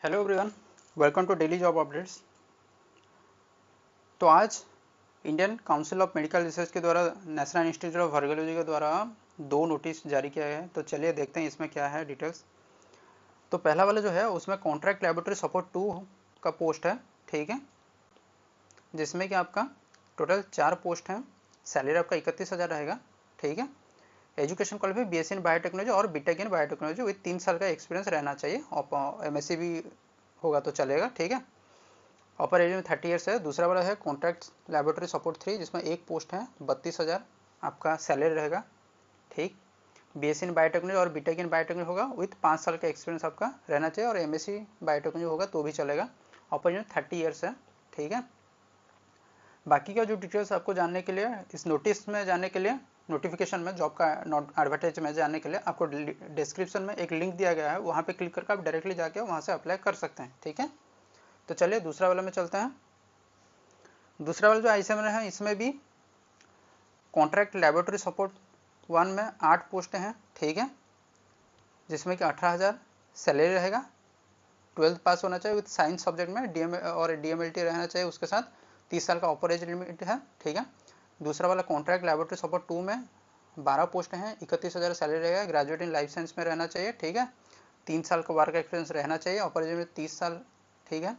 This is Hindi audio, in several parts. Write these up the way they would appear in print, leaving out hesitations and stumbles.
Hello everyone, welcome to daily job updates. तो आज Indian Council of Medical Research के द्वारा नेशनल इंस्टीट्यूट ऑफ वायरोलॉजी के द्वारा दो नोटिस जारी किया गया है। तो चलिए देखते हैं इसमें क्या है डिटेल्स। तो पहला वाला जो है उसमें कॉन्ट्रैक्ट लेबोरेटरी सपोर्ट 2 का पोस्ट है, ठीक है, जिसमें कि आपका टोटल 4 पोस्ट हैं। सैलरी आपका 31,000 रहेगा, ठीक है। Education qualification BSc in biotechnology और बीटेक इन बायोटेक्नोलॉजी विद 3 साल का एक्सपीरियंस रहना चाहिए और एमएससी भी होगा तो चलेगा, ठीक है। अपर एज में 30 ईयर्स है। दूसरा वाला है कॉन्ट्रैक्ट लेबोरेटरी सपोर्ट 3, जिसमें एक पोस्ट है, 32,000 आपका सैलरी रहेगा, ठीक। बीएससी इन बायोटेक्नोलॉजी और बीटेक इन बायोटेक्नोलॉजी होगा विथ 5 साल का एक्सपीरियंस आपका रहना चाहिए और एमएससी बायोटेक्नोलॉजी होगा तो भी चलेगा। अपर एज में 30 ईयर्स है, ठीक है। बाकी का जो डिटेल्स आपको जानने के लिए, इस नोटिस में जाने के लिए, नोटिफिकेशन में, जॉब का एडवर्टाइज में जाने के लिए आपको डिस्क्रिप्शन में एक लिंक दिया गया है, वहाँ पे क्लिक करके आप डायरेक्टली जाके वहाँ से अप्लाई कर सकते हैं, ठीक है। तो चलिए दूसरा वाला में चलते हैं। दूसरा वाला जो आईसीएमआर है इसमें भी कॉन्ट्रैक्ट लेबोरेटरी सपोर्ट 1 में 8 पोस्टें हैं, ठीक है, जिसमें कि 18,000 सैलरी रहेगा। 12th पास होना चाहिए विद साइंस सब्जेक्ट में, डीएम और डीएमएलटी रहना चाहिए उसके साथ। 30 साल का अपर एज लिमिट है, ठीक है। दूसरा वाला कॉन्ट्रैक्ट लेबोरेटरी सपोर्ट 2 में 12 पोस्ट हैं, 31,000 सैलरी रहेगा। ग्रेजुएट इन लाइफ साइंस में रहना चाहिए, ठीक है। 3 साल का वर्क एक्सपीरियंस रहना चाहिए, अपर एज में 30 साल, ठीक है।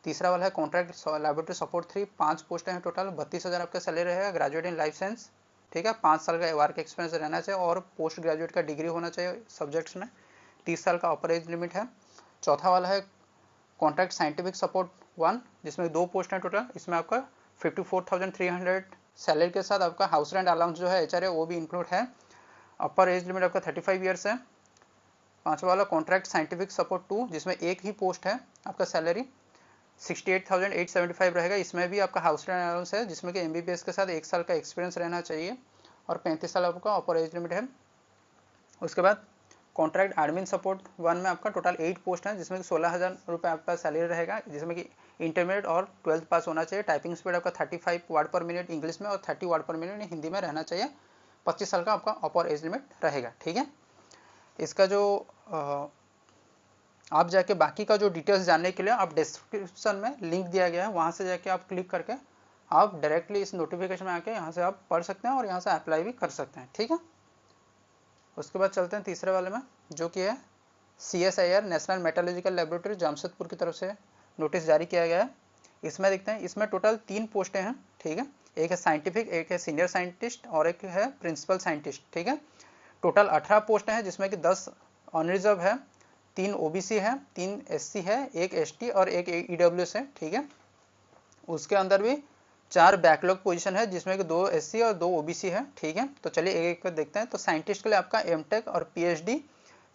तीसरा वाला है कॉन्ट्रैक्ट लेबोरेटरी सपोर्ट 3, 5 पोस्ट हैं टोटल, 32,000 आपका सैलरी रहेगा। ग्रेजुएट इन लाइफ साइंस, ठीक है, 5 साल का वर्क एक्सपीरियंस रहना चाहिए और पोस्ट ग्रेजुएट का डिग्री होना चाहिए सब्जेक्ट्स में। 30 साल का अपर एज लिमिट है। चौथा वाला है कॉन्ट्रैक्ट साइंटिफिक सपोर्ट 1, जिसमें 2 पोस्ट हैं टोटल। इसमें आपका 54,300 सैलरी के साथ आपका हाउस रेंट अलाउंस जो है एचआरए वो भी इंक्लूड है। अपर एज लिमिट आपका 35 ईयर्स है। पांचवा वाला कॉन्ट्रैक्ट साइंटिफिक सपोर्ट 2, जिसमें एक ही पोस्ट है, आपका सैलरी 68,875 रहेगा। इसमें भी आपका हाउस रेंट अलाउंस है, जिसमें कि एमबीबीएस के साथ 1 साल का एक्सपीरियंस रहना चाहिए और 35 साल आपका अपर एज लिमिट है। उसके बाद कॉन्ट्रैक्ट एडमिन सपोर्ट 1 में आपका टोटल 8 पोस्ट है, जिसमें कि 16,000 रुपये आपका सैलरी रहेगा, जिसमें कि इंटरमीडिएट और 12th पास होना चाहिए। टाइपिंग स्पीड आपका 35 वर्ड पर मिनट इंग्लिश में और 30 वर्ड पर मिनट हिंदी में रहना चाहिए। 25 साल का आपका अपर एज लिमिट रहेगा, ठीक है। इसका जो आप जाके बाकी का जो डिटेल्स जानने के लिए आप डिस्क्रिप्शन में लिंक दिया गया है, वहाँ से जाके आप क्लिक करके आप डायरेक्टली इस नोटिफिकेशन में आके यहाँ से आप पढ़ सकते हैं और यहाँ से अप्लाई भी कर सकते हैं, ठीक है। उसके बाद चलते हैं तीसरे वाले में, जो कि है CSIR national metallurgical laboratory Jamshedpur की तरफ से नोटिस जारी किया गया है। इसमें देखते हैं, इसमें टोटल 3 पोस्टें हैं, ठीक है। एक है साइंटिफिक, एक है सीनियर साइंटिस्ट और एक है प्रिंसिपल साइंटिस्ट, ठीक है। टोटल 18 पोस्टें हैं, जिसमें कि 10 ऑन रिजर्व है, 3 OBC है, 3 SC है, 1 ST और 1 EWS है, ठीक है। उसके अंदर भी 4 बैकलॉग पोजीशन है, जिसमें कि 2 SC और 2 OBC है, ठीक है। तो चलिए एक एक कर देखते हैं। तो साइंटिस्ट के लिए आपका MTech और PhD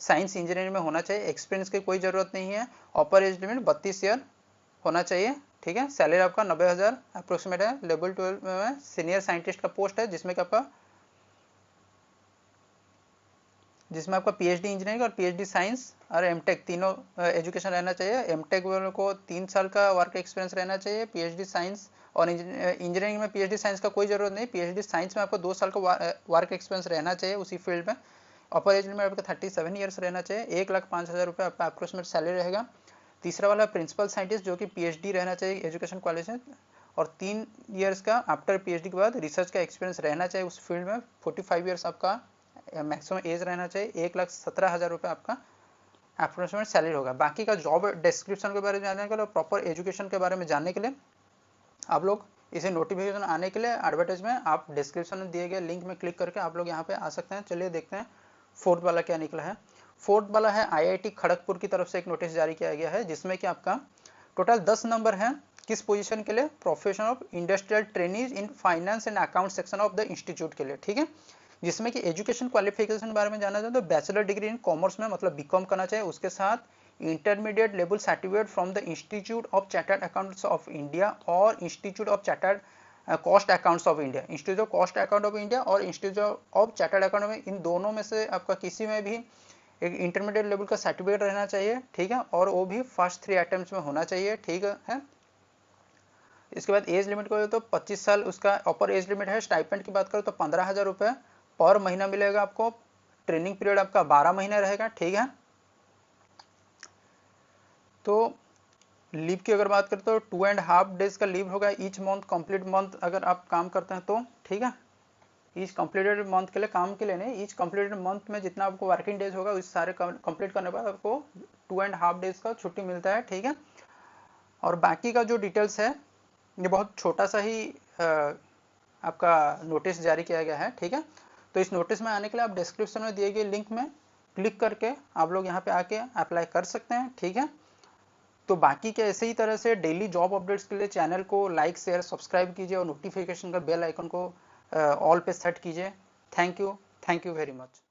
साइंस इंजीनियरिंग में होना चाहिए, एक्सपीरियंस की कोई ज़रूरत नहीं है। अपर एज लिमिट 32 ईयर होना चाहिए, ठीक है। सैलरी आपका 90,000 अप्रोक्सीमेट है। लेवल 12 में सीनियर साइंटिस्ट का पोस्ट है, जिसमें आपका PhD इंजीनियरिंग और PhD साइंस और MTech तीनों एजुकेशन रहना चाहिए। MTech वालों को 3 साल का वर्क एक्सपीरियंस रहना चाहिए। PhD साइंस और इंजीनियरिंग में PhD साइंस का कोई ज़रूरत नहीं। PhD साइंस में आपको 2 साल का वर्क एक्सपीरियंस रहना चाहिए उसी फील्ड में। अपर एज लिमिट आपका 37 ईयर्स रहना चाहिए। 1,05,000 रुपये आपका अप्रोक्सीमेट सैलरी रहेगा। तीसरा वाला प्रिंसिपल साइंटिस्ट, जो कि PhD रहना चाहिए एजुकेशन क्वालिफिकेशन और 3 ईयर्स का आफ्टर PhD के बाद रिसर्च का एक्सपीरियंस रहना चाहिए उस फील्ड में। 45 ईयर्स आपका मैक्सिमम एज रहना चाहिए। 1,17,000 रुपये आपका अप्रोक्सीमेट सैलरी होगा। बाकी का जॉब डिस्क्रिप्शन के बारे में जानने के लिए, प्रॉपर एजुकेशन के बारे में जानने के लिए आप लोग इसे नोटिफिकेशन आने के लिए एडवर्टाइज में आप डिस्क्रिप्शन में दिए गए लिंक में क्लिक करके आप लोग यहाँ पे आ सकते हैं। चलिए देखते हैं फोर्थ वाला क्या निकला है। फोर्थ वाला है IIT खड़गपुर की तरफ से एक नोटिस जारी किया गया है, जिसमें कि आपका टोटल 10 नंबर है। किस पोजीशन के लिए? Profession of industrial trainees in finance and account section of the institute के लिए, ठीक है। जिसमें कि एजुकेशन क्वालिफिकेशन बारे में जाना चाहते तो बैचलर डिग्री इन कॉमर्स में मतलब BCom करना चाहिए, उसके साथ intermediate level certificate from the institute of chartered accounts of India और institute of chartered cost accounts of India, institute of cost account of India और इंस्टीट्यूट ऑफ चार्टर्ड अकाउंट में, इन दोनों में से आपका किसी में भी एक इंटरमीडिएट लेवल का सर्टिफिकेट रहना चाहिए, ठीक है, और वो भी फर्स्ट 3 अटेम्प्ट्स में होना चाहिए, ठीक है। इसके बाद एज लिमिट को तो 25 साल उसका अपर एज लिमिट है। स्टाइपेंड की बात करो तो 15,000 रुपये पर महीना मिलेगा आपको। ट्रेनिंग पीरियड आपका 12 महीने रहेगा, ठीक है। तो लीव की अगर बात करें तो 2.5 डेज का लीव होगा ईच मंथ, कंप्लीट मंथ अगर आप काम करते हैं तो, ठीक है। ईच कंप्लीटेड मंथ के लिए, काम के लिए नहीं, ईच कंप्लीटेड मंथ में जितना आपको वर्किंग डेज होगा उस सारे कंप्लीट करने के बाद आपको 2.5 डेज का छुट्टी मिलता है, ठीक है। और बाकी का जो डिटेल्स है ये बहुत छोटा सा ही आपका नोटिस जारी किया गया है, ठीक है। तो इस नोटिस में आने के लिए आप डिस्क्रिप्शन में दिए गए लिंक में क्लिक करके आप लोग यहाँ पे आके अप्लाई कर सकते हैं, ठीक है। तो बाकी के ऐसे ही तरह से डेली जॉब अपडेट्स के लिए चैनल को लाइक शेयर सब्सक्राइब कीजिए और नोटिफिकेशन का बेल आइकन को ऑल पे सेट कीजिए। Thank you very much.